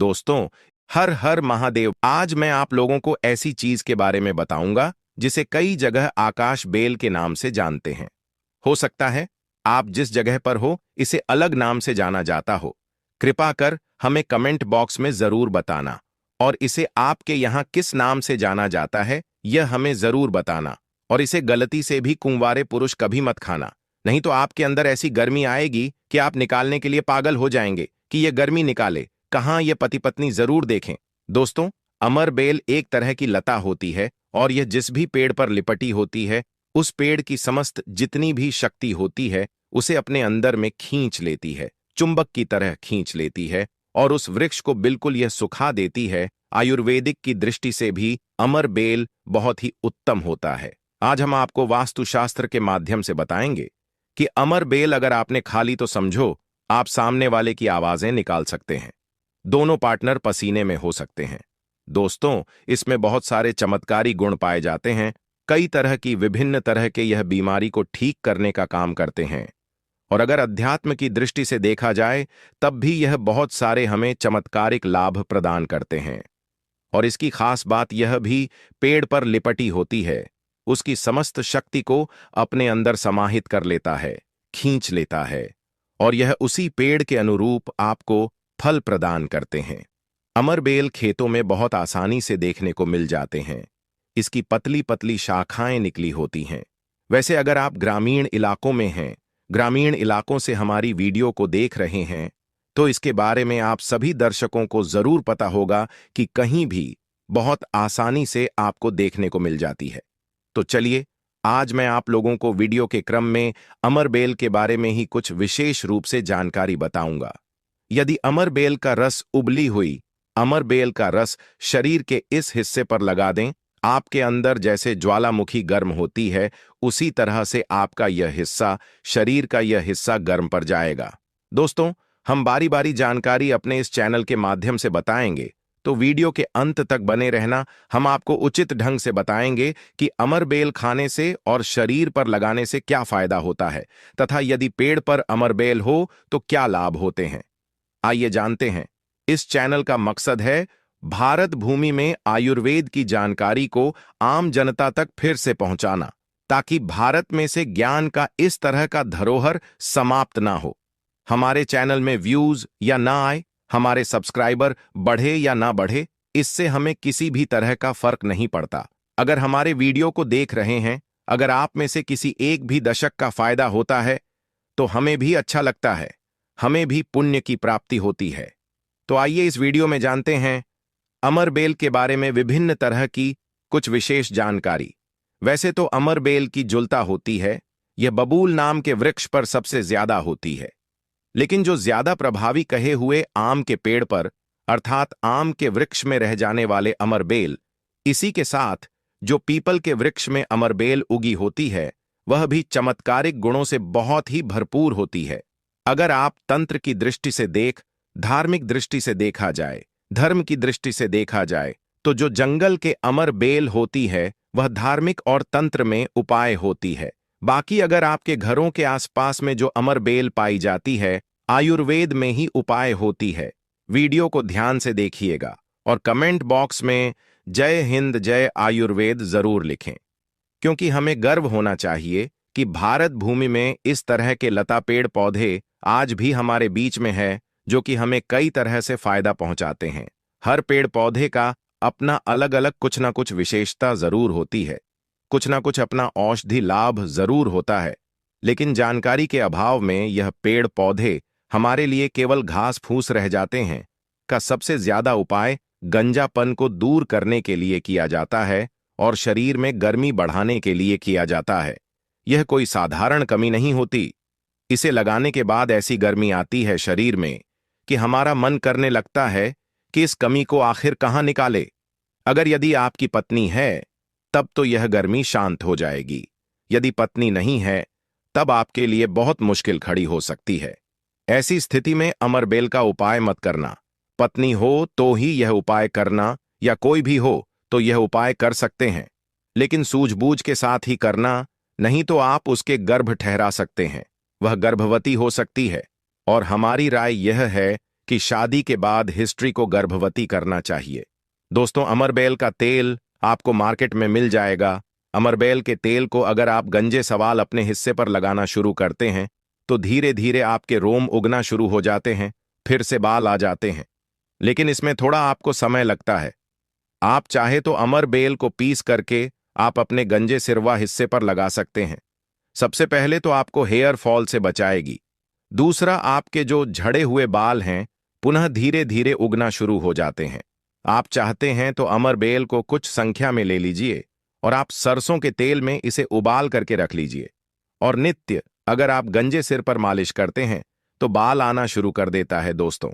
दोस्तों, हर हर महादेव। आज मैं आप लोगों को ऐसी चीज के बारे में बताऊंगा जिसे कई जगह आकाश बेल के नाम से जानते हैं। हो सकता है आप जिस जगह पर हो इसे अलग नाम से जाना जाता हो। कृपा कर हमें कमेंट बॉक्स में जरूर बताना और इसे आपके यहाँ किस नाम से जाना जाता है यह हमें जरूर बताना। और इसे गलती से भी कुंवारे पुरुष कभी मत खाना, नहीं तो आपके अंदर ऐसी गर्मी आएगी कि आप निकालने के लिए पागल हो जाएंगे कि यह गर्मी निकाले कहाँ। ये पति पत्नी जरूर देखें। दोस्तों, अमर बेल एक तरह की लता होती है और यह जिस भी पेड़ पर लिपटी होती है उस पेड़ की समस्त जितनी भी शक्ति होती है उसे अपने अंदर में खींच लेती है, चुंबक की तरह खींच लेती है और उस वृक्ष को बिल्कुल यह सुखा देती है। आयुर्वेदिक की दृष्टि से भी अमर बेल बहुत ही उत्तम होता है। आज हम आपको वास्तुशास्त्र के माध्यम से बताएंगे कि अमर बेल अगर आपने खा ली तो समझो आप सामने वाले की आवाजें निकाल सकते हैं, दोनों पार्टनर पसीने में हो सकते हैं। दोस्तों, इसमें बहुत सारे चमत्कारी गुण पाए जाते हैं। कई तरह की विभिन्न तरह के यह बीमारी को ठीक करने का काम करते हैं और अगर अध्यात्म की दृष्टि से देखा जाए तब भी यह बहुत सारे हमें चमत्कारिक लाभ प्रदान करते हैं। और इसकी खास बात यह भी पेड़ पर लिपटी होती है, उसकी समस्त शक्ति को अपने अंदर समाहित कर लेता है, खींच लेता है और यह उसी पेड़ के अनुरूप आपको फल प्रदान करते हैं। अमर बेल खेतों में बहुत आसानी से देखने को मिल जाते हैं। इसकी पतली पतली शाखाएं निकली होती हैं। वैसे अगर आप ग्रामीण इलाकों में हैं, ग्रामीण इलाकों से हमारी वीडियो को देख रहे हैं, तो इसके बारे में आप सभी दर्शकों को जरूर पता होगा कि कहीं भी बहुत आसानी से आपको देखने को मिल जाती है। तो चलिए, आज मैं आप लोगों को वीडियो के क्रम में अमर बेल के बारे में ही कुछ विशेष रूप से जानकारी बताऊंगा। यदि अमर बेल का रस उबली हुई अमर बेल का रस शरीर के इस हिस्से पर लगा दें, आपके अंदर जैसे ज्वालामुखी गर्म होती है उसी तरह से आपका यह हिस्सा, शरीर का यह हिस्सा गर्म पड़ जाएगा। दोस्तों, हम बारी बारी जानकारी अपने इस चैनल के माध्यम से बताएंगे, तो वीडियो के अंत तक बने रहना। हम आपको उचित ढंग से बताएंगे कि अमर बेल खाने से और शरीर पर लगाने से क्या फायदा होता है तथा यदि पेड़ पर अमर बेल हो तो क्या लाभ होते हैं। आइए जानते हैं। इस चैनल का मकसद है भारत भूमि में आयुर्वेद की जानकारी को आम जनता तक फिर से पहुंचाना, ताकि भारत में से ज्ञान का इस तरह का धरोहर समाप्त ना हो। हमारे चैनल में व्यूज या ना आए, हमारे सब्सक्राइबर बढ़े या ना बढ़े, इससे हमें किसी भी तरह का फर्क नहीं पड़ता। अगर हमारे वीडियो को देख रहे हैं, अगर आप में से किसी एक भी दशक का फायदा होता है तो हमें भी अच्छा लगता है, हमें भी पुण्य की प्राप्ति होती है। तो आइए इस वीडियो में जानते हैं अमर बेल के बारे में विभिन्न तरह की कुछ विशेष जानकारी। वैसे तो अमर बेल की जुलता होती है, यह बबूल नाम के वृक्ष पर सबसे ज्यादा होती है, लेकिन जो ज्यादा प्रभावी कहे हुए आम के पेड़ पर अर्थात आम के वृक्ष में रह जाने वाले अमर बेल, इसी के साथ जो पीपल के वृक्ष में अमर बेल उगी होती है वह भी चमत्कारिक गुणों से बहुत ही भरपूर होती है। अगर आप तंत्र की दृष्टि से धार्मिक दृष्टि से देखा जाए, धर्म की दृष्टि से देखा जाए, तो जो जंगल के अमर बेल होती है वह धार्मिक और तंत्र में उपाय होती है। बाकी अगर आपके घरों के आसपास में जो अमर बेल पाई जाती है आयुर्वेद में ही उपाय होती है। वीडियो को ध्यान से देखिएगा और कमेंट बॉक्स में जय हिंद जय आयुर्वेद जरूर लिखें, क्योंकि हमें गर्व होना चाहिए कि भारत भूमि में इस तरह के लता पेड़ पौधे आज भी हमारे बीच में है जो कि हमें कई तरह से फायदा पहुंचाते हैं। हर पेड़ पौधे का अपना अलग अलग कुछ ना कुछ विशेषता जरूर होती है, कुछ ना कुछ अपना औषधि लाभ जरूर होता है, लेकिन जानकारी के अभाव में यह पेड़ पौधे हमारे लिए केवल घास फूस रह जाते हैं। का सबसे ज्यादा उपाय गंजापन को दूर करने के लिए किया जाता है और शरीर में गर्मी बढ़ाने के लिए किया जाता है। यह कोई साधारण कमी नहीं होती। इसे लगाने के बाद ऐसी गर्मी आती है शरीर में कि हमारा मन करने लगता है कि इस कमी को आखिर कहां निकाले। अगर यदि आपकी पत्नी है तब तो यह गर्मी शांत हो जाएगी, यदि पत्नी नहीं है तब आपके लिए बहुत मुश्किल खड़ी हो सकती है। ऐसी स्थिति में अमर बेल का उपाय मत करना। पत्नी हो तो ही यह उपाय करना, या कोई भी हो तो यह उपाय कर सकते हैं, लेकिन सूझबूझ के साथ ही करना, नहीं तो आप उसके गर्भ ठहरा सकते हैं, वह गर्भवती हो सकती है। और हमारी राय यह है कि शादी के बाद हिस्ट्री को गर्भवती करना चाहिए। दोस्तों, अमरबेल का तेल आपको मार्केट में मिल जाएगा। अमरबेल के तेल को अगर आप गंजे सवाल अपने हिस्से पर लगाना शुरू करते हैं तो धीरे धीरे आपके रोम उगना शुरू हो जाते हैं, फिर से बाल आ जाते हैं। लेकिन इसमें थोड़ा आपको समय लगता है। आप चाहे तो अमरबेल को पीस करके आप अपने गंजे सिरवा हिस्से पर लगा सकते हैं। सबसे पहले तो आपको हेयर फॉल से बचाएगी। दूसरा, आपके जो झड़े हुए बाल हैं पुनः धीरे धीरे उगना शुरू हो जाते हैं। आप चाहते हैं तो अमरबेल को कुछ संख्या में ले लीजिए और आप सरसों के तेल में इसे उबाल करके रख लीजिए और नित्य अगर आप गंजे सिर पर मालिश करते हैं तो बाल आना शुरू कर देता है। दोस्तों,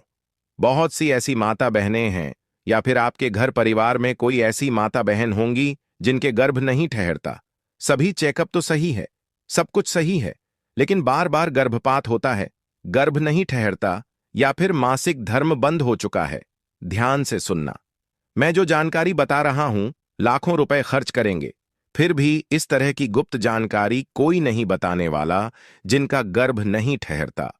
बहुत सी ऐसी माता बहनें हैं या फिर आपके घर परिवार में कोई ऐसी माता बहन होंगी जिनके गर्भ नहीं ठहरता। सभी चेकअप तो सही है, सब कुछ सही है, लेकिन बार बार गर्भपात होता है, गर्भ नहीं ठहरता या फिर मासिक धर्म बंद हो चुका है। ध्यान से सुनना, मैं जो जानकारी बता रहा हूं लाखों रुपए खर्च करेंगे, फिर भी इस तरह की गुप्त जानकारी कोई नहीं बताने वाला जिनका गर्भ नहीं ठहरता।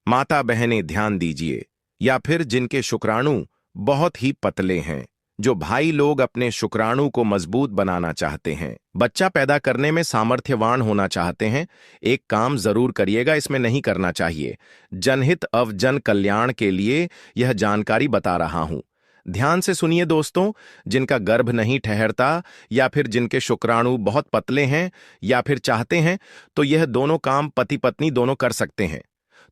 माता बहनें ध्यान दीजिए, या फिर जिनके शुक्राणु बहुत ही पतले हैं, जो भाई लोग अपने शुक्राणु को मजबूत बनाना चाहते हैं, बच्चा पैदा करने में सामर्थ्यवान होना चाहते हैं, एक काम जरूर करिएगा, इसमें नहीं करना चाहिए। जनहित अव जन कल्याण के लिए यह जानकारी बता रहा हूं। ध्यान से सुनिए दोस्तों, जिनका गर्भ नहीं ठहरता या फिर जिनके शुक्राणु बहुत पतले हैं या फिर चाहते हैं तो यह दोनों काम पति पत्नी दोनों कर सकते हैं।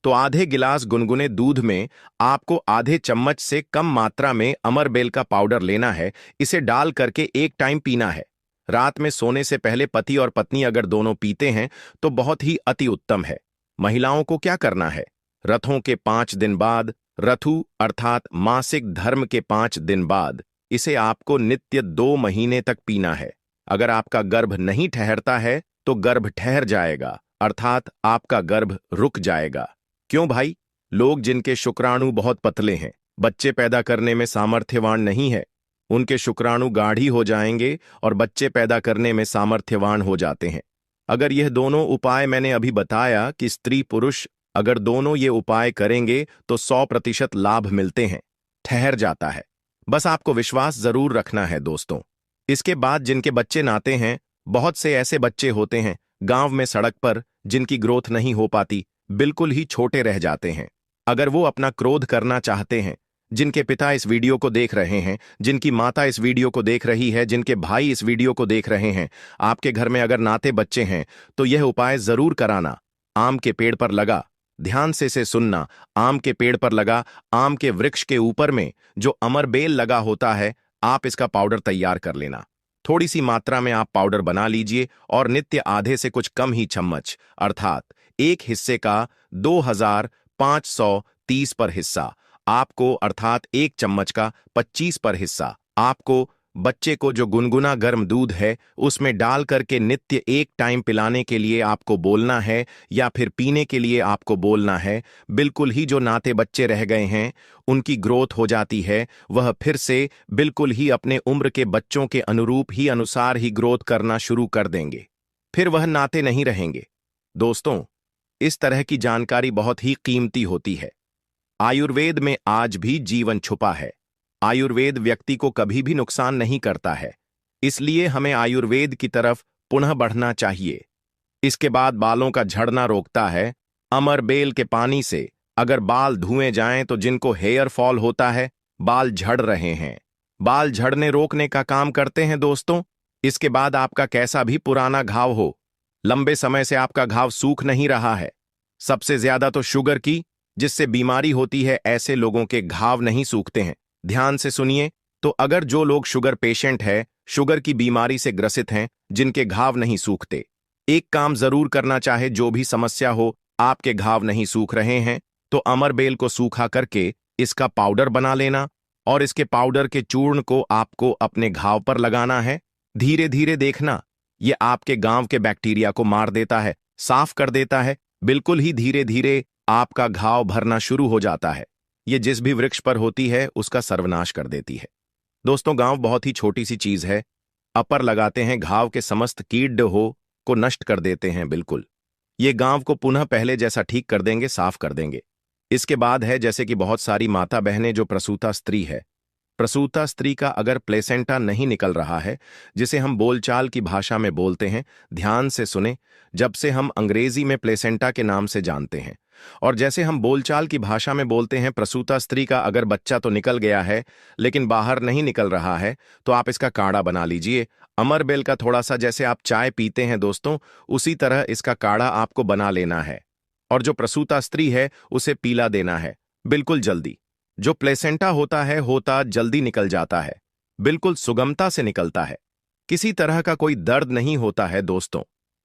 तो आधे गिलास गुनगुने दूध में आपको आधे चम्मच से कम मात्रा में अमरबेल का पाउडर लेना है। इसे डाल करके एक टाइम पीना है। रात में सोने से पहले पति और पत्नी अगर दोनों पीते हैं तो बहुत ही अति उत्तम है। महिलाओं को क्या करना है? रथों के 5 दिन बाद, रथु अर्थात मासिक धर्म के 5 दिन बाद इसे आपको नित्य 2 महीने तक पीना है। अगर आपका गर्भ नहीं ठहरता है तो गर्भ ठहर जाएगा, अर्थात आपका गर्भ रुक जाएगा। क्यों भाई? लोग जिनके शुक्राणु बहुत पतले हैं, बच्चे पैदा करने में सामर्थ्यवान नहीं है, उनके शुक्राणु गाढ़ी हो जाएंगे और बच्चे पैदा करने में सामर्थ्यवान हो जाते हैं। अगर यह दोनों उपाय मैंने अभी बताया कि स्त्री पुरुष अगर दोनों ये उपाय करेंगे तो 100% लाभ मिलते हैं, ठहर जाता है। बस आपको विश्वास जरूर रखना है दोस्तों। इसके बाद जिनके बच्चे नाते हैं, बहुत से ऐसे बच्चे होते हैं गांव में सड़क पर जिनकी ग्रोथ नहीं हो पाती, बिल्कुल ही छोटे रह जाते हैं। अगर वो अपना क्रोध करना चाहते हैं, जिनके पिता इस वीडियो को देख रहे हैं, जिनकी माता इस वीडियो को देख रही है, जिनके भाई इस वीडियो को देख रहे हैं, आपके घर में अगर नाते बच्चे हैं तो यह उपाय जरूर कराना। आम के पेड़ पर लगा, ध्यान से सुनना, आम के पेड़ पर लगा, आम के वृक्ष के ऊपर में जो अमरबेल लगा होता है, आप इसका पाउडर तैयार कर लेना। थोड़ी सी मात्रा में आप पाउडर बना लीजिए और नित्य आधे से कुछ कम ही चम्मच अर्थात एक हिस्से का 2530 पर हिस्सा आपको, अर्थात एक चम्मच का 25 पर हिस्सा आपको बच्चे को जो गुनगुना गर्म दूध है उसमें डाल करके नित्य एक टाइम पिलाने के लिए आपको बोलना है या फिर पीने के लिए आपको बोलना है। बिल्कुल ही जो नाते बच्चे रह गए हैं उनकी ग्रोथ हो जाती है, वह फिर से बिल्कुल ही अपने उम्र के बच्चों के अनुरूप ही अनुसार ही ग्रोथ करना शुरू कर देंगे, फिर वह नाते नहीं रहेंगे। दोस्तों, इस तरह की जानकारी बहुत ही कीमती होती है। आयुर्वेद में आज भी जीवन छुपा है। आयुर्वेद व्यक्ति को कभी भी नुकसान नहीं करता है, इसलिए हमें आयुर्वेद की तरफ पुनः बढ़ना चाहिए। इसके बाद बालों का झड़ना रोकता है। अमरबेल के पानी से अगर बाल धुए जाएं तो जिनको हेयर फॉल होता है, बाल झड़ रहे हैं, बाल झड़ने रोकने का काम करते हैं दोस्तों। इसके बाद आपका कैसा भी पुराना घाव हो, लंबे समय से आपका घाव सूख नहीं रहा है, सबसे ज्यादा तो शुगर की जिससे बीमारी होती है, ऐसे लोगों के घाव नहीं सूखते हैं। ध्यान से सुनिए, तो अगर जो लोग शुगर पेशेंट है, शुगर की बीमारी से ग्रसित हैं, जिनके घाव नहीं सूखते, एक काम जरूर करना चाहे, जो भी समस्या हो, आपके घाव नहीं सूख रहे हैं तो अमरबेल को सूखा करके इसका पाउडर बना लेना और इसके पाउडर के चूर्ण को आपको अपने घाव पर लगाना है। धीरे धीरे देखना, यह आपके गांव के बैक्टीरिया को मार देता है, साफ कर देता है। बिल्कुल ही धीरे धीरे आपका घाव भरना शुरू हो जाता है। ये जिस भी वृक्ष पर होती है उसका सर्वनाश कर देती है। दोस्तों, गांव बहुत ही छोटी सी चीज है, अपर लगाते हैं, घाव के समस्त कीट हो को नष्ट कर देते हैं। बिल्कुल ये गांव को पुनः पहले जैसा ठीक कर देंगे, साफ कर देंगे। इसके बाद है जैसे कि बहुत सारी माता बहनें जो प्रसूता स्त्री है। प्रसूता स्त्री का अगर प्लेसेंटा नहीं निकल रहा है, जिसे हम बोलचाल की भाषा में बोलते हैं, ध्यान से सुने, जब से हम अंग्रेजी में प्लेसेंटा के नाम से जानते हैं और जैसे हम बोलचाल की भाषा में बोलते हैं, प्रसूता स्त्री का अगर बच्चा तो निकल गया है लेकिन बाहर नहीं निकल रहा है, तो आप इसका काढ़ा बना लीजिए। अमरबेल का थोड़ा सा, जैसे आप चाय पीते हैं दोस्तों, उसी तरह इसका काढ़ा आपको बना लेना है और जो प्रसूता स्त्री है उसे पीला देना है, बिल्कुल जल्दी। जो प्लेसेंटा होता जल्दी निकल जाता है, बिल्कुल सुगमता से निकलता है, किसी तरह का कोई दर्द नहीं होता है दोस्तों।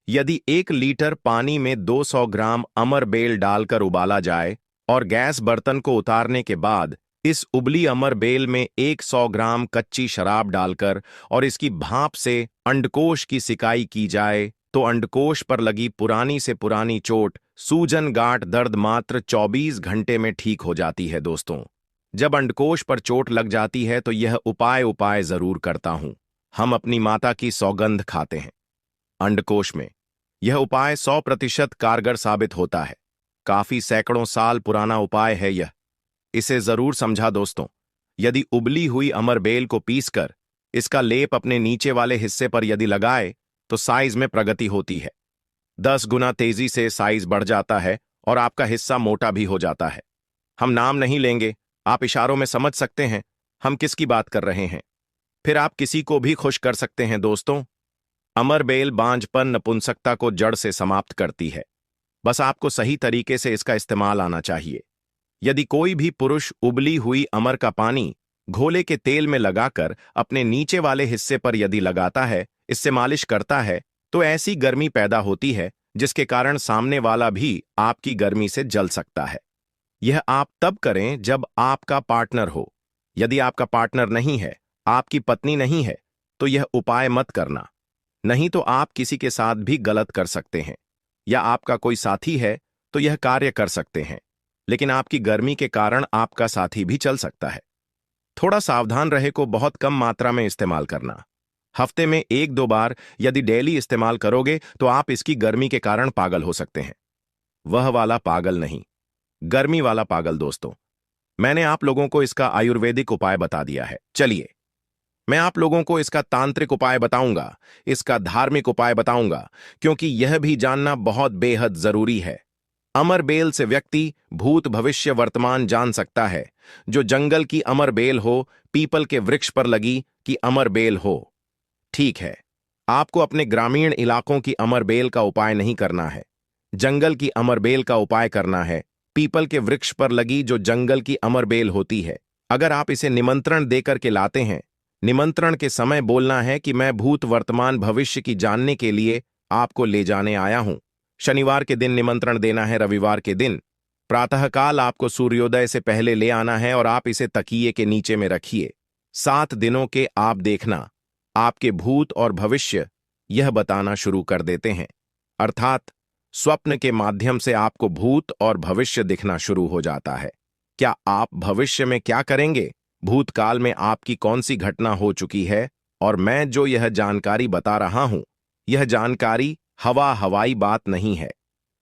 यदि 1 लीटर पानी में 200 ग्राम अमरबेल डालकर उबाला जाए और गैस बर्तन को उतारने के बाद इस उबली अमरबेल में 100 ग्राम कच्ची शराब डालकर और इसकी भाप से अंडकोश की सिकाई की जाए, तो अंडकोश पर लगी पुरानी से पुरानी चोट, सूजन, गांठ, दर्द मात्र 24 घंटे में ठीक हो जाती है दोस्तों। जब अंडकोश पर चोट लग जाती है तो यह उपाय जरूर करता हूं। हम अपनी माता की सौगंध खाते हैं। अंडकोश में यह उपाय 100% कारगर साबित होता है। काफी सैकड़ों साल पुराना उपाय है यह। इसे जरूर समझा दोस्तों। यदि उबली हुई अमरबेल को पीसकर इसका लेप अपने नीचे वाले हिस्से पर यदि लगाए तो साइज में प्रगति होती है। 10 गुना तेजी से साइज बढ़ जाता है और आपका हिस्सा मोटा भी हो जाता है। हम नाम नहीं लेंगे, आप इशारों में समझ सकते हैं हम किसकी बात कर रहे हैं। फिर आप किसी को भी खुश कर सकते हैं दोस्तों। अमरबेल बांझपन, नपुंसकता को जड़ से समाप्त करती है। बस आपको सही तरीके से इसका इस्तेमाल आना चाहिए। यदि कोई भी पुरुष उबली हुई अमर का पानी घोले के तेल में लगाकर अपने नीचे वाले हिस्से पर यदि लगाता है, इससे मालिश करता है, तो ऐसी गर्मी पैदा होती है जिसके कारण सामने वाला भी आपकी गर्मी से जल सकता है। यह आप तब करें जब आपका पार्टनर हो। यदि आपका पार्टनर नहीं है, आपकी पत्नी नहीं है, तो यह उपाय मत करना। नहीं तो आप किसी के साथ भी गलत कर सकते हैं, या आपका कोई साथी है तो यह कार्य कर सकते हैं, लेकिन आपकी गर्मी के कारण आपका साथी भी चल सकता है। थोड़ा सावधान रहे को बहुत कम मात्रा में इस्तेमाल करना। हफ्ते में 1-2 बार यदि डेली इस्तेमाल करोगे तो आप इसकी गर्मी के कारण पागल हो सकते हैं। वह वाला पागल नहीं, गर्मी वाला पागल दोस्तों। मैंने आप लोगों को इसका आयुर्वेदिक उपाय बता दिया है। चलिए, मैं आप लोगों को इसका तांत्रिक उपाय बताऊंगा, इसका धार्मिक उपाय बताऊंगा, क्योंकि यह भी जानना बहुत बेहद जरूरी है। अमरबेल से व्यक्ति भूत, भविष्य, वर्तमान जान सकता है। जो जंगल की अमरबेल हो, पीपल के वृक्ष पर लगी कि अमरबेल हो। ठीक है, आपको अपने ग्रामीण इलाकों की अमरबेल का उपाय नहीं करना है, जंगल की अमरबेल का उपाय करना है। पीपल के वृक्ष पर लगी जो जंगल की अमरबेल होती है, अगर आप इसे निमंत्रण देकर के लाते हैं, निमंत्रण के समय बोलना है कि मैं भूत, वर्तमान, भविष्य की जानने के लिए आपको ले जाने आया हूं। शनिवार के दिन निमंत्रण देना है, रविवार के दिन प्रातःकाल आपको सूर्योदय से पहले ले आना है और आप इसे तकिए के नीचे में रखिए। 7 दिनों के आप देखना, आपके भूत और भविष्य यह बताना शुरू कर देते हैं। अर्थात स्वप्न के माध्यम से आपको भूत और भविष्य दिखना शुरू हो जाता है। क्या आप भविष्य में क्या करेंगे, भूतकाल में आपकी कौन सी घटना हो चुकी है, और मैं जो यह जानकारी बता रहा हूं, यह जानकारी हवाई बात नहीं है।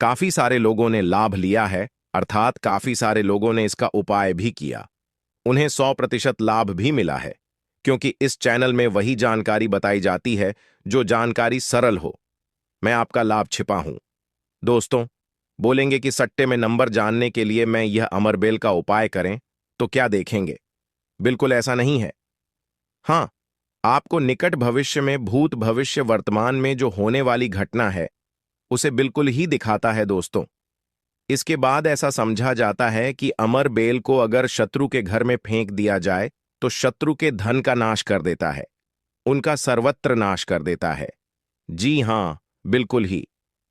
काफी सारे लोगों ने लाभ लिया है, अर्थात काफी सारे लोगों ने इसका उपाय भी किया, उन्हें 100% लाभ भी मिला है, क्योंकि इस चैनल में वही जानकारी बताई जाती है जो जानकारी सरल हो। मैं आपका लाभ छिपा हूं दोस्तों। बोलेंगे कि सट्टे में नंबर जानने के लिए मैं यह अमरबेल का उपाय करें तो क्या देखेंगे? बिल्कुल ऐसा नहीं है। हां, आपको निकट भविष्य में भूत, भविष्य, वर्तमान में जो होने वाली घटना है उसे बिल्कुल ही दिखाता है दोस्तों। इसके बाद ऐसा समझा जाता है कि अमरबेल को अगर शत्रु के घर में फेंक दिया जाए तो शत्रु के धन का नाश कर देता है, उनका सर्वत्र नाश कर देता है। जी हां, बिल्कुल ही।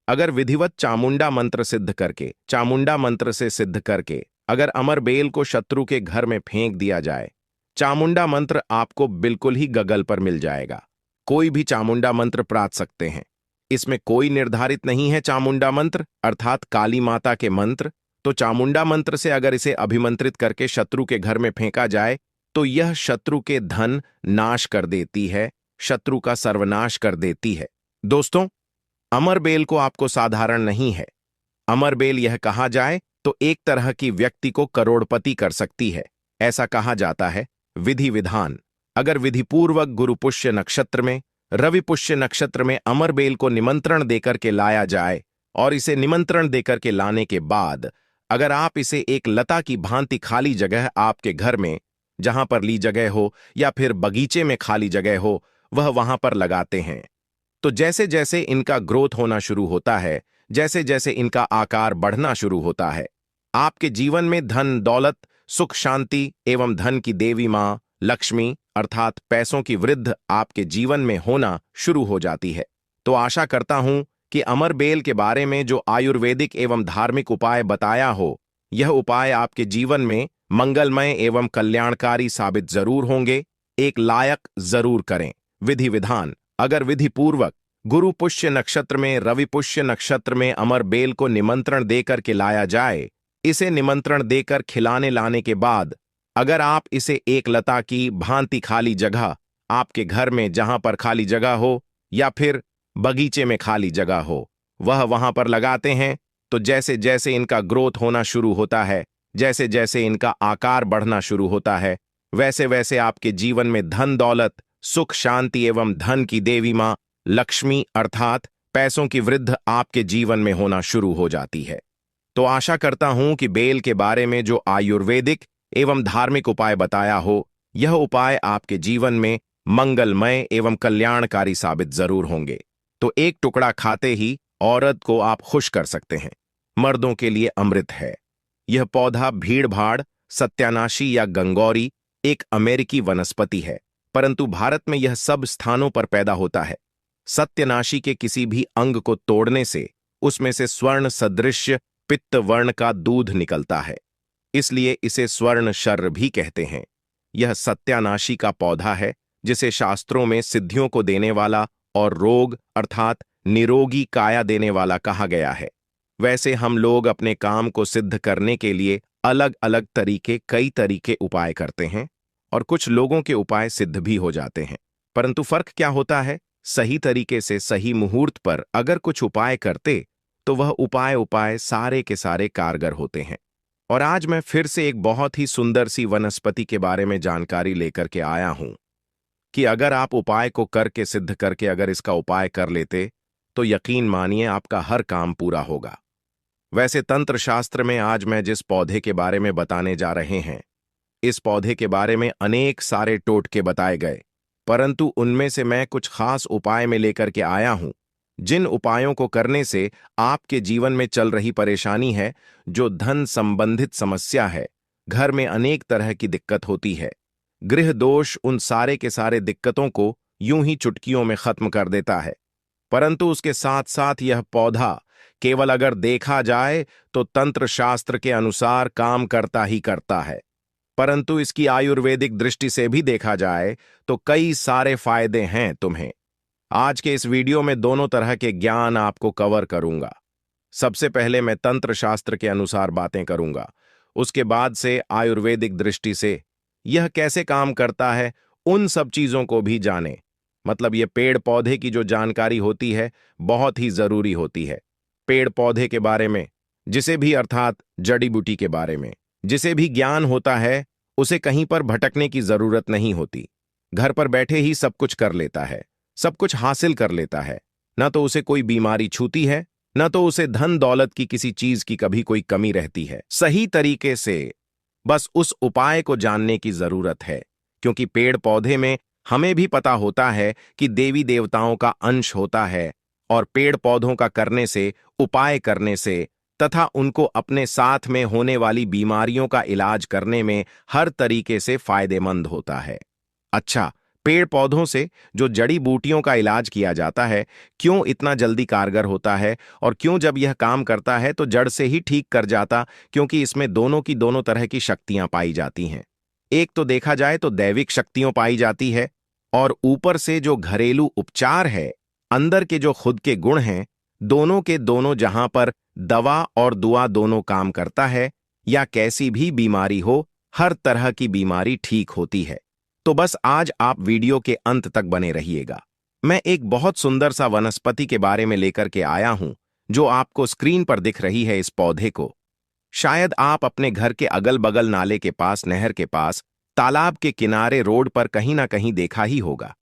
अगर विधिवत चामुंडा मंत्र सिद्ध करके, चामुंडा मंत्र से सिद्ध करके अगर अमरबेल को शत्रु के घर में फेंक दिया जाए, चामुंडा मंत्र आपको बिल्कुल ही गगल पर मिल जाएगा। कोई भी चामुंडा मंत्र प्राप्त सकते हैं, इसमें कोई निर्धारित नहीं है। चामुंडा मंत्र अर्थात काली माता के मंत्र, तो चामुंडा मंत्र से अगर इसे अभिमंत्रित करके शत्रु के घर में फेंका जाए तो यह शत्रु के धन नाश कर देती है, शत्रु का सर्वनाश कर देती है। दोस्तों, अमरबेल को आपको साधारण नहीं है। अमरबेल यह कहा जाए तो एक तरह की व्यक्ति को करोड़पति कर सकती है। ऐसा कहा जाता है। विधि विधान। अगर विधिपूर्वक गुरु पुष्य नक्षत्र में, रवि पुष्य नक्षत्र में अमरबेल को निमंत्रण देकर के लाया जाए और इसे निमंत्रण देकर के लाने के बाद अगर आप इसे एक लता की भांति खाली जगह आपके घर में, जहां पर ली जगह हो या फिर बगीचे में खाली जगह हो, वहां पर लगाते हैं, तो जैसे जैसे इनका ग्रोथ होना शुरू होता है, जैसे जैसे इनका आकार बढ़ना शुरू होता है, आपके जीवन में धन दौलत, सुख शांति एवं धन की देवी मां लक्ष्मी अर्थात पैसों की वृद्धि आपके जीवन में होना शुरू हो जाती है। तो आशा करता हूं कि अमरबेल के बारे में जो आयुर्वेदिक एवं धार्मिक उपाय बताया हो, यह उपाय आपके जीवन में मंगलमय एवं कल्याणकारी साबित जरूर होंगे। एक लायक जरूर करें। विधि विधान। अगर विधि पूर्वक गुरु पुष्य नक्षत्र में, रवि पुष्य नक्षत्र में अमरबेल को निमंत्रण देकर के लाया जाए, इसे निमंत्रण देकर खिलाने लाने के बाद अगर आप इसे एक लता की भांति खाली जगह आपके घर में, जहां पर खाली जगह हो या फिर बगीचे में खाली जगह हो, वहां पर लगाते हैं, तो जैसे जैसे इनका ग्रोथ होना शुरू होता है, जैसे जैसे इनका आकार बढ़ना शुरू होता है, वैसे वैसे आपके जीवन में धन दौलत, सुख शांति एवं धन की देवी मां लक्ष्मी अर्थात पैसों की वृद्धि आपके जीवन में होना शुरू हो जाती है। तो आशा करता हूं कि बेल के बारे में जो आयुर्वेदिक एवं धार्मिक उपाय बताया हो, यह उपाय आपके जीवन में मंगलमय एवं कल्याणकारी साबित जरूर होंगे। तो एक टुकड़ा खाते ही औरत को आप खुश कर सकते हैं। मर्दों के लिए अमृत है। यह पौधा भीड़ भाड़, सत्यानाशी या गंगौरी एक अमेरिकी वनस्पति है, परंतु भारत में यह सब स्थानों पर पैदा होता है। सत्यानाशी के किसी भी अंग को तोड़ने से उसमें से स्वर्ण सदृश पित्त वर्ण का दूध निकलता है, इसलिए इसे स्वर्ण शर्र भी कहते हैं। यह सत्यानाशी का पौधा है जिसे शास्त्रों में सिद्धियों को देने वाला और रोग अर्थात निरोगी काया देने वाला कहा गया है। वैसे हम लोग अपने काम को सिद्ध करने के लिए अलग अलग कई तरीके उपाय करते हैं और कुछ लोगों के उपाय सिद्ध भी हो जाते हैं, परंतु फर्क क्या होता है? सही तरीके से सही मुहूर्त पर अगर कुछ उपाय करते तो वह उपाय सारे के सारे कारगर होते हैं। और आज मैं फिर से एक बहुत ही सुंदर सी वनस्पति के बारे में जानकारी लेकर के आया हूं कि अगर आप उपाय को करके सिद्ध करके अगर इसका उपाय कर लेते तो यकीन मानिए आपका हर काम पूरा होगा। वैसे तंत्र शास्त्र में आज मैं जिस पौधे के बारे में बताने जा रहे हैं, इस पौधे के बारे में अनेक सारे टोटके बताए गए, परंतु उनमें से मैं कुछ खास उपाय में लेकर के आया हूं, जिन उपायों को करने से आपके जीवन में चल रही परेशानी है, जो धन संबंधित समस्या है, घर में अनेक तरह की दिक्कत होती है, गृह दोष, उन सारे के सारे दिक्कतों को यूं ही चुटकियों में खत्म कर देता है। परंतु उसके साथ साथ यह पौधा केवल अगर देखा जाए तो तंत्र शास्त्र के अनुसार काम करता ही करता है, परंतु इसकी आयुर्वेदिक दृष्टि से भी देखा जाए तो कई सारे फायदे हैं तुम्हें। आज के इस वीडियो में दोनों तरह के ज्ञान आपको कवर करूंगा। सबसे पहले मैं तंत्र शास्त्र के अनुसार बातें करूंगा, उसके बाद से आयुर्वेदिक दृष्टि से यह कैसे काम करता है उन सब चीजों को भी जाने। मतलब ये पेड़ पौधे की जो जानकारी होती है बहुत ही जरूरी होती है। पेड़ पौधे के बारे में जिसे भी अर्थात जड़ी बूटी के बारे में जिसे भी ज्ञान होता है, उसे कहीं पर भटकने की जरूरत नहीं होती। घर पर बैठे ही सब कुछ कर लेता है, सब कुछ हासिल कर लेता है। न तो उसे कोई बीमारी छूती है, न तो उसे धन दौलत की किसी चीज की कभी कोई कमी रहती है। सही तरीके से बस उस उपाय को जानने की जरूरत है, क्योंकि पेड़ पौधे में हमें भी पता होता है कि देवी देवताओं का अंश होता है और पेड़ पौधों का करने से, उपाय करने से तथा उनको अपने साथ में होने वाली बीमारियों का इलाज करने में हर तरीके से फायदेमंद होता है। अच्छा, पेड़ पौधों से जो जड़ी बूटियों का इलाज किया जाता है क्यों इतना जल्दी कारगर होता है और क्यों जब यह काम करता है तो जड़ से ही ठीक कर जाता? क्योंकि इसमें दोनों तरह की शक्तियां पाई जाती हैं। एक तो देखा जाए तो दैविक शक्तियों पाई जाती है और ऊपर से जो घरेलू उपचार है, अंदर के जो खुद के गुण हैं, दोनों के दोनों जहां पर दवा और दुआ दोनों काम करता है, या कैसी भी बीमारी हो, हर तरह की बीमारी ठीक होती है। तो बस आज आप वीडियो के अंत तक बने रहिएगा। मैं एक बहुत सुंदर सा वनस्पति के बारे में लेकर के आया हूं, जो आपको स्क्रीन पर दिख रही है। इस पौधे को शायद आप अपने घर के अगल बगल नाले के पास, नहर के पास, तालाब के किनारे, रोड पर कहीं ना कहीं देखा ही होगा।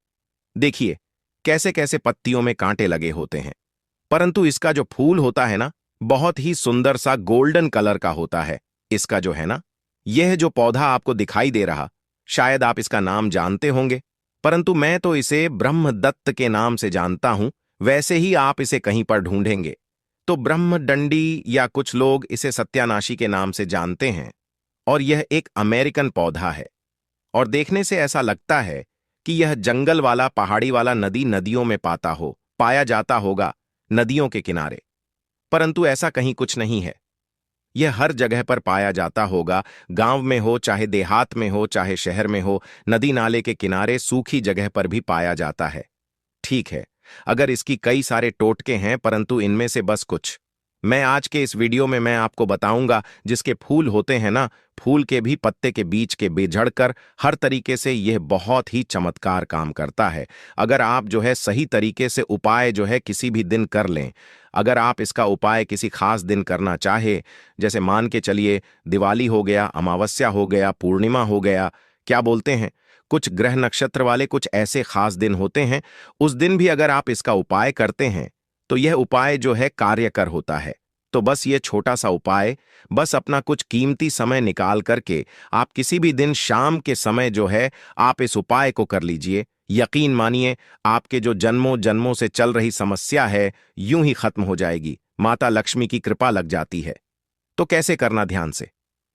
देखिए कैसे कैसे पत्तियों में कांटे लगे होते हैं, परंतु इसका जो फूल होता है ना, बहुत ही सुंदर सा गोल्डन कलर का होता है। इसका जो है ना, यह जो पौधा आपको दिखाई दे रहा, शायद आप इसका नाम जानते होंगे, परंतु मैं तो इसे ब्रह्मदत्त के नाम से जानता हूं। वैसे ही आप इसे कहीं पर ढूंढेंगे तो ब्रह्मडंडी, या कुछ लोग इसे सत्यानाशी के नाम से जानते हैं। और यह एक अमेरिकन पौधा है, और देखने से ऐसा लगता है कि यह जंगल वाला, पहाड़ी वाला, नदियों में पाया जाता होगा, नदियों के किनारे। परंतु ऐसा कहीं कुछ नहीं है। यह हर जगह पर पाया जाता होगा, गांव में हो, चाहे देहात में हो, चाहे शहर में हो, नदी नाले के किनारे, सूखी जगह पर भी पाया जाता है। ठीक है, अगर इसकी कई सारे टोटके हैं, परंतु इनमें से बस कुछ मैं आज के इस वीडियो में मैं आपको बताऊंगा। जिसके फूल होते हैं ना, फूल के भी पत्ते के बीच के बेझड़कर हर तरीके से यह बहुत ही चमत्कार काम करता है। अगर आप जो है सही तरीके से उपाय जो है किसी भी दिन कर लें, अगर आप इसका उपाय किसी खास दिन करना चाहे, जैसे मान के चलिए दिवाली हो गया, अमावस्या हो गया, पूर्णिमा हो गया, क्या बोलते हैं, कुछ ग्रह नक्षत्र वाले कुछ ऐसे खास दिन होते हैं, उस दिन भी अगर आप इसका उपाय करते हैं तो यह उपाय जो है कार्यकर होता है। तो बस ये छोटा सा उपाय, बस अपना कुछ कीमती समय निकाल करके आप किसी भी दिन शाम के समय जो है आप इस उपाय को कर लीजिए। यकीन मानिए, आपके जो जन्मों जन्मों से चल रही समस्या है यूं ही खत्म हो जाएगी। माता लक्ष्मी की कृपा लग जाती है। तो कैसे करना, ध्यान से।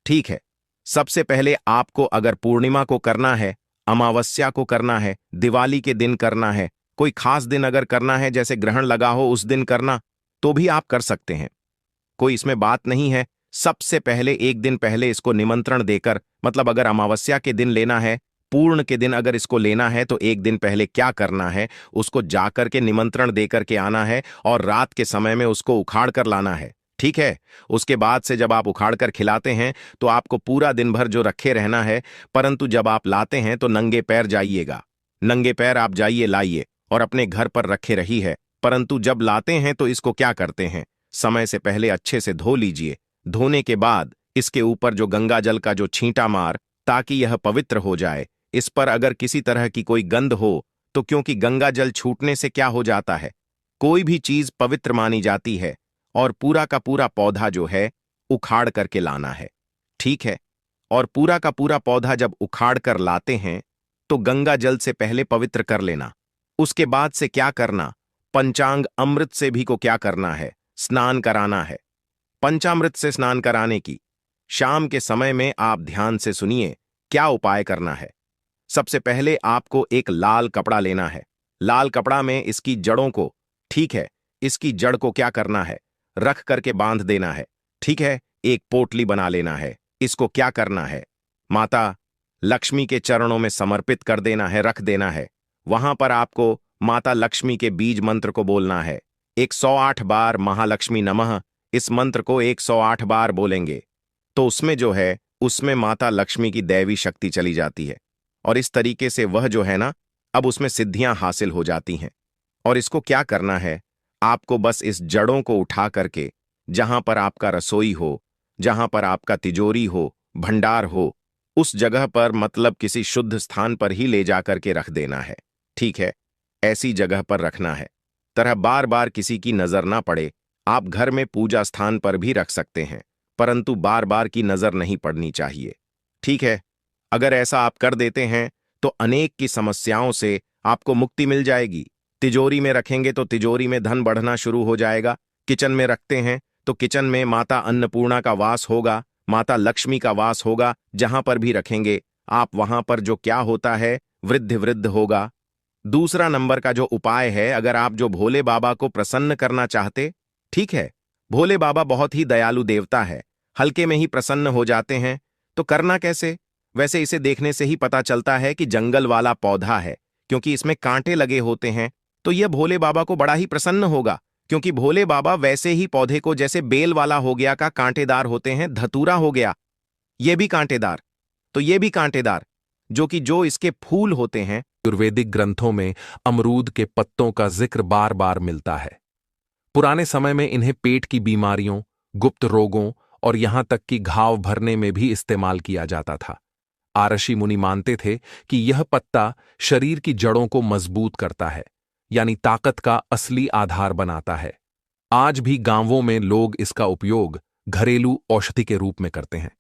ठीक है, सबसे पहले आपको अगर पूर्णिमा को करना है, अमावस्या को करना है, दिवाली के दिन करना है, कोई खास दिन अगर करना है, जैसे ग्रहण लगा हो उस दिन करना, तो भी आप कर सकते हैं, कोई इसमें बात नहीं है। सबसे पहले एक दिन पहले इसको निमंत्रण देकर, मतलब अगर अमावस्या के दिन लेना है, पूर्ण के दिन अगर इसको लेना है, तो एक दिन पहले क्या करना है, उसको जाकर के निमंत्रण देकर के आना है और रात के समय में उसको उखाड़ कर लाना है। ठीक है, उसके बाद से जब आप उखाड़ कर खिलाते हैं तो आपको पूरा दिन भर जो रखे रहना है, परंतु जब आप लाते हैं तो नंगे पैर जाइएगा। नंगे पैर आप जाइए, लाइए और अपने घर पर रखे रही है। परंतु जब लाते हैं तो इसको क्या करते हैं, समय से पहले अच्छे से धो लीजिए। धोने के बाद इसके ऊपर जो गंगा जल का जो छींटा मार, ताकि यह पवित्र हो जाए। इस पर अगर किसी तरह की कोई गंध हो तो, क्योंकि गंगा जल छूटने से क्या हो जाता है, कोई भी चीज पवित्र मानी जाती है, और पूरा का पूरा पौधा जो है उखाड़ करके लाना है। ठीक है, और पूरा का पूरा पौधा जब उखाड़ कर लाते हैं तो गंगा जल से पहले पवित्र कर लेना। उसके बाद से क्या करना, पंचांग अमृत से भी को क्या करना है, स्नान कराना है। पंचामृत से स्नान कराने की शाम के समय में आप ध्यान से सुनिए क्या उपाय करना है। सबसे पहले आपको एक लाल कपड़ा लेना है। लाल कपड़ा में इसकी जड़ों को, ठीक है, इसकी जड़ को क्या करना है, रख करके बांध देना है। ठीक है, एक पोटली बना लेना है। इसको क्या करना है, माता लक्ष्मी के चरणों में समर्पित कर देना है, रख देना है। वहां पर आपको माता लक्ष्मी के बीज मंत्र को बोलना है 108 बार। महालक्ष्मी नमः, इस मंत्र को 108 बार बोलेंगे तो उसमें जो है, उसमें माता लक्ष्मी की दैवी शक्ति चली जाती है, और इस तरीके से वह जो है ना, अब उसमें सिद्धियां हासिल हो जाती हैं। और इसको क्या करना है, आपको बस इस जड़ों को उठा करके जहां पर आपका रसोई हो, जहां पर आपका तिजोरी हो, भंडार हो, उस जगह पर, मतलब किसी शुद्ध स्थान पर ही ले जाकर के रख देना है। ठीक है, ऐसी जगह पर रखना है तरह बार बार किसी की नजर ना पड़े। आप घर में पूजा स्थान पर भी रख सकते हैं, परंतु बार बार की नजर नहीं पड़नी चाहिए। ठीक है, अगर ऐसा आप कर देते हैं तो अनेक की समस्याओं से आपको मुक्ति मिल जाएगी। तिजोरी में रखेंगे तो तिजोरी में धन बढ़ना शुरू हो जाएगा। किचन में रखते हैं तो किचन में माता अन्नपूर्णा का वास होगा, माता लक्ष्मी का वास होगा। जहां पर भी रखेंगे आप, वहां पर जो क्या होता है, वृद्धि वृद्ध होगा। दूसरा नंबर का जो उपाय है, अगर आप जो भोले बाबा को प्रसन्न करना चाहते, ठीक है, भोले बाबा बहुत ही दयालु देवता है, हल्के में ही प्रसन्न हो जाते हैं। तो करना कैसे, वैसे इसे देखने से ही पता चलता है कि जंगल वाला पौधा है, क्योंकि इसमें कांटे लगे होते हैं, तो यह भोले बाबा को बड़ा ही प्रसन्न होगा। क्योंकि भोले बाबा वैसे ही पौधे को, जैसे बेल वाला हो गया का कांटेदार होते हैं, धतूरा हो गया ये भी कांटेदार, तो ये भी कांटेदार, जो इसके फूल होते हैं। आयुर्वेदिक ग्रंथों में अमरूद के पत्तों का जिक्र बार बार मिलता है। पुराने समय में इन्हें पेट की बीमारियों, गुप्त रोगों और यहां तक कि घाव भरने में भी इस्तेमाल किया जाता था। आरषि मुनि मानते थे कि यह पत्ता शरीर की जड़ों को मजबूत करता है, यानी ताकत का असली आधार बनाता है। आज भी गांवों में लोग इसका उपयोग घरेलू औषधि के रूप में करते हैं।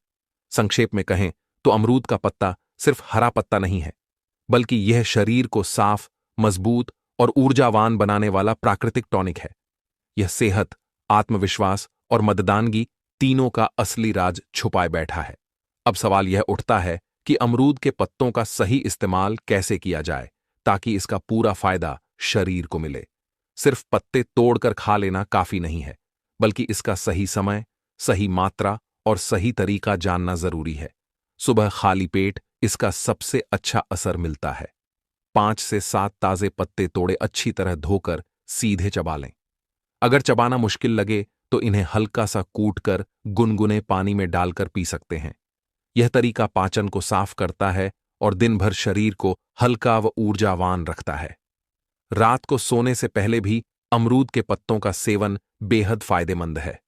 संक्षेप में कहें तो अमरूद का पत्ता सिर्फ हरा पत्ता नहीं है, बल्कि यह शरीर को साफ, मजबूत और ऊर्जावान बनाने वाला प्राकृतिक टॉनिक है। यह सेहत, आत्मविश्वास और मतदानगी तीनों का असली राज छुपाए बैठा है। अब सवाल यह उठता है कि अमरूद के पत्तों का सही इस्तेमाल कैसे किया जाए ताकि इसका पूरा फायदा शरीर को मिले। सिर्फ पत्ते तोड़कर खा लेना काफी नहीं है, बल्कि इसका सही समय, सही मात्रा और सही तरीका जानना जरूरी है। सुबह खाली पेट इसका सबसे अच्छा असर मिलता है। 5 से 7 ताजे पत्ते तोड़े अच्छी तरह धोकर सीधे चबा लें। अगर चबाना मुश्किल लगे तो इन्हें हल्का सा कूटकर गुनगुने पानी में डालकर पी सकते हैं। यह तरीका पाचन को साफ करता है और दिन भर शरीर को हल्का व ऊर्जावान रखता है। रात को सोने से पहले भी अमरूद के पत्तों का सेवन बेहद फायदेमंद है।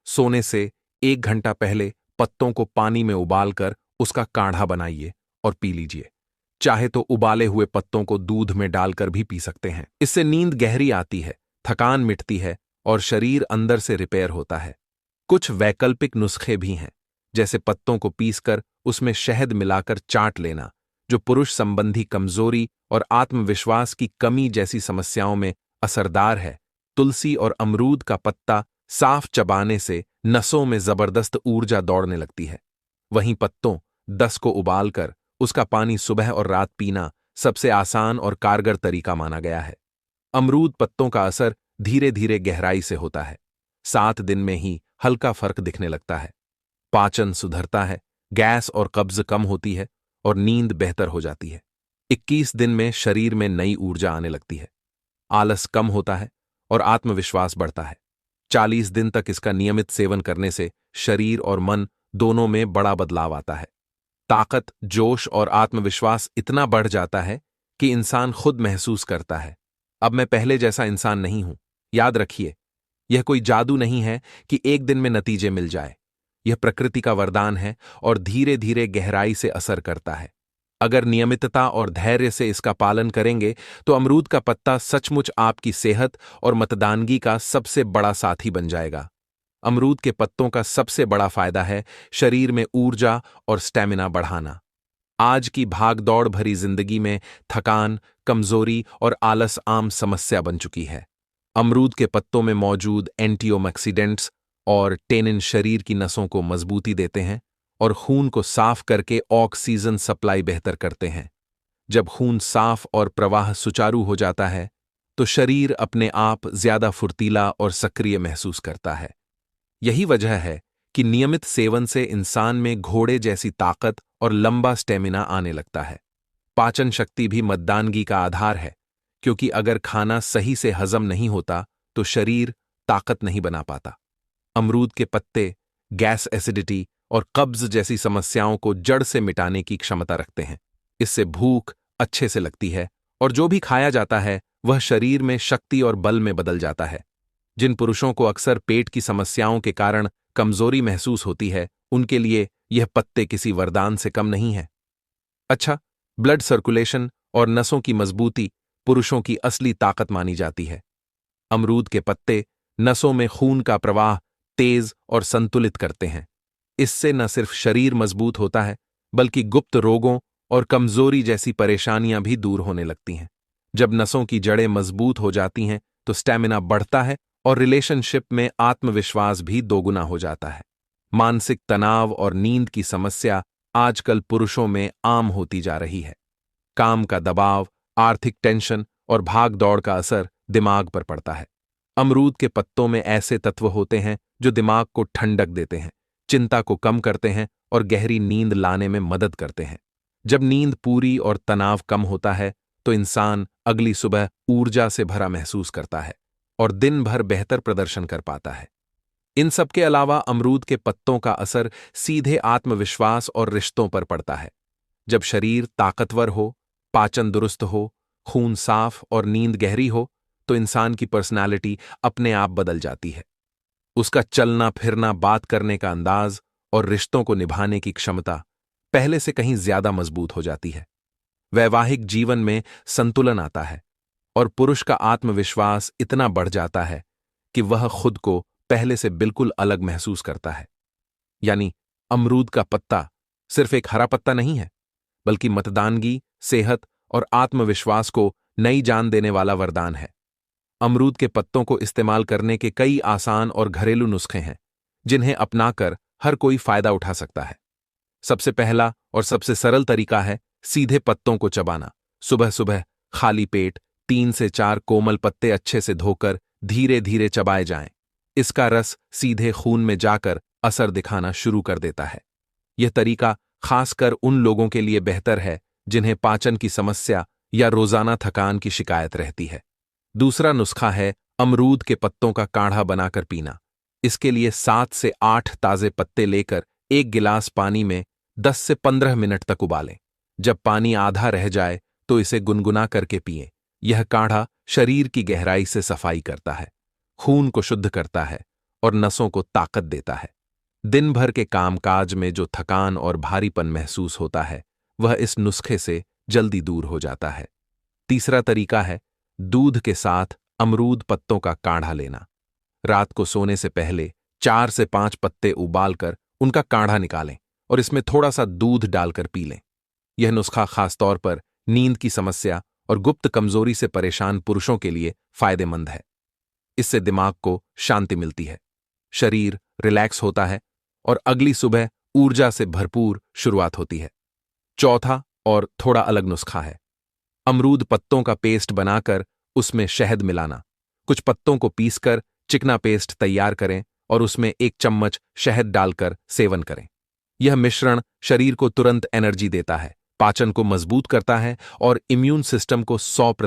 सोने से 1 घंटा पहले पत्तों को पानी में उबालकर उसका काढ़ा बनाइए और पी लीजिए। चाहे तो उबाले हुए पत्तों को दूध में डालकर भी पी सकते हैं। इससे नींद गहरी आती है, थकान मिटती है और शरीर अंदर से रिपेयर होता है। कुछ वैकल्पिक नुस्खे भी हैं, जैसे पत्तों को पीसकर उसमें शहद मिलाकर चाट लेना, जो पुरुष संबंधी कमजोरी और आत्मविश्वास की कमी जैसी समस्याओं में असरदार है। तुलसी और अमरूद का पत्ता साफ चबाने से नसों में जबरदस्त ऊर्जा दौड़ने लगती है। वहीं पत्तों 10 को उबालकर उसका पानी सुबह और रात पीना सबसे आसान और कारगर तरीका माना गया है। अमरूद पत्तों का असर धीरे धीरे गहराई से होता है। 7 दिन में ही हल्का फर्क दिखने लगता है। पाचन सुधरता है, गैस और कब्ज कम होती है और नींद बेहतर हो जाती है। 21 दिन में शरीर में नई ऊर्जा आने लगती है, आलस कम होता है और आत्मविश्वास बढ़ता है। 40 दिन तक इसका नियमित सेवन करने से शरीर और मन दोनों में बड़ा बदलाव आता है। ताकत, जोश और आत्मविश्वास इतना बढ़ जाता है कि इंसान खुद महसूस करता है, अब मैं पहले जैसा इंसान नहीं हूं। याद रखिए, यह कोई जादू नहीं है कि एक दिन में नतीजे मिल जाए। यह प्रकृति का वरदान है और धीरे धीरे गहराई से असर करता है। अगर नियमितता और धैर्य से इसका पालन करेंगे तो अमरूद का पत्ता सचमुच आपकी सेहत और मतदानगी का सबसे बड़ा साथी बन जाएगा। अमरूद के पत्तों का सबसे बड़ा फायदा है शरीर में ऊर्जा और स्टैमिना बढ़ाना। आज की भागदौड़ भरी जिंदगी में थकान, कमजोरी और आलस आम समस्या बन चुकी है। अमरूद के पत्तों में मौजूद एंटीऑक्सीडेंट्स और टेनिन शरीर की नसों को मजबूती देते हैं और खून को साफ करके ऑक्सीजन सप्लाई बेहतर करते हैं। जब खून साफ और प्रवाह सुचारू हो जाता है तो शरीर अपने आप ज्यादा फुर्तीला और सक्रिय महसूस करता है। यही वजह है कि नियमित सेवन से इंसान में घोड़े जैसी ताकत और लंबा स्टेमिना आने लगता है। पाचन शक्ति भी मतदानगी का आधार है, क्योंकि अगर खाना सही से हजम नहीं होता तो शरीर ताकत नहीं बना पाता। अमरूद के पत्ते गैस, एसिडिटी और कब्ज जैसी समस्याओं को जड़ से मिटाने की क्षमता रखते हैं। इससे भूख अच्छे से लगती है और जो भी खाया जाता है वह शरीर में शक्ति और बल में बदल जाता है। जिन पुरुषों को अक्सर पेट की समस्याओं के कारण कमजोरी महसूस होती है, उनके लिए यह पत्ते किसी वरदान से कम नहीं है। अच्छा, ब्लड सर्कुलेशन और नसों की मजबूती पुरुषों की असली ताकत मानी जाती है। अमरूद के पत्ते नसों में खून का प्रवाह तेज और संतुलित करते हैं। इससे न सिर्फ शरीर मजबूत होता है, बल्कि गुप्त रोगों और कमजोरी जैसी परेशानियां भी दूर होने लगती हैं। जब नसों की जड़ें मजबूत हो जाती हैं तो स्टैमिना बढ़ता है और रिलेशनशिप में आत्मविश्वास भी दोगुना हो जाता है। मानसिक तनाव और नींद की समस्या आजकल पुरुषों में आम होती जा रही है। काम का दबाव, आर्थिक टेंशन और भाग दौड़ का असर दिमाग पर पड़ता है। अमरूद के पत्तों में ऐसे तत्व होते हैं जो दिमाग को ठंडक देते हैं, चिंता को कम करते हैं और गहरी नींद लाने में मदद करते हैं। जब नींद पूरी और तनाव कम होता है तो इंसान अगली सुबह ऊर्जा से भरा महसूस करता है और दिन भर बेहतर प्रदर्शन कर पाता है। इन सब के अलावा अमरूद के पत्तों का असर सीधे आत्मविश्वास और रिश्तों पर पड़ता है। जब शरीर ताकतवर हो, पाचन दुरुस्त हो, खून साफ और नींद गहरी हो तो इंसान की पर्सनालिटी अपने आप बदल जाती है। उसका चलना फिरना, बात करने का अंदाज और रिश्तों को निभाने की क्षमता पहले से कहीं ज्यादा मजबूत हो जाती है। वैवाहिक जीवन में संतुलन आता है और पुरुष का आत्मविश्वास इतना बढ़ जाता है कि वह खुद को पहले से बिल्कुल अलग महसूस करता है। यानी अमरूद का पत्ता सिर्फ एक हरा पत्ता नहीं है, बल्कि मतदानगी, सेहत और आत्मविश्वास को नई जान देने वाला वरदान है। अमरूद के पत्तों को इस्तेमाल करने के कई आसान और घरेलू नुस्खे हैं, जिन्हें अपनाकर हर कोई फायदा उठा सकता है। सबसे पहला और सबसे सरल तरीका है सीधे पत्तों को चबाना। सुबह सुबह खाली पेट 3 से 4 कोमल पत्ते अच्छे से धोकर धीरे धीरे चबाए जाएं। इसका रस सीधे खून में जाकर असर दिखाना शुरू कर देता है। यह तरीका खासकर उन लोगों के लिए बेहतर है जिन्हें पाचन की समस्या या रोजाना थकान की शिकायत रहती है। दूसरा नुस्खा है अमरूद के पत्तों का काढ़ा बनाकर पीना। इसके लिए 7 से 8 ताजे पत्ते लेकर 1 गिलास पानी में 10 से 15 मिनट तक उबालें। जब पानी आधा रह जाए तो इसे गुनगुना करके पिएं। यह काढ़ा शरीर की गहराई से सफाई करता है, खून को शुद्ध करता है और नसों को ताकत देता है। दिन भर के कामकाज में जो थकान और भारीपन महसूस होता है, वह इस नुस्खे से जल्दी दूर हो जाता है। तीसरा तरीका है दूध के साथ अमरूद पत्तों का काढ़ा लेना। रात को सोने से पहले 4 से 5 पत्ते उबालकर उनका काढ़ा निकालें और इसमें थोड़ा सा दूध डालकर पी लें। यह नुस्खा खासतौर पर नींद की समस्या और गुप्त कमजोरी से परेशान पुरुषों के लिए फायदेमंद है। इससे दिमाग को शांति मिलती है, शरीर रिलैक्स होता है और अगली सुबह ऊर्जा से भरपूर शुरुआत होती है। चौथा और थोड़ा अलग नुस्खा है अमरूद पत्तों का पेस्ट बनाकर उसमें शहद मिलाना। कुछ पत्तों को पीसकर चिकना पेस्ट तैयार करें और उसमें 1 चम्मच शहद डालकर सेवन करें। यह मिश्रण शरीर को तुरंत एनर्जी देता है, पाचन को मजबूत करता है और इम्यून सिस्टम को 100%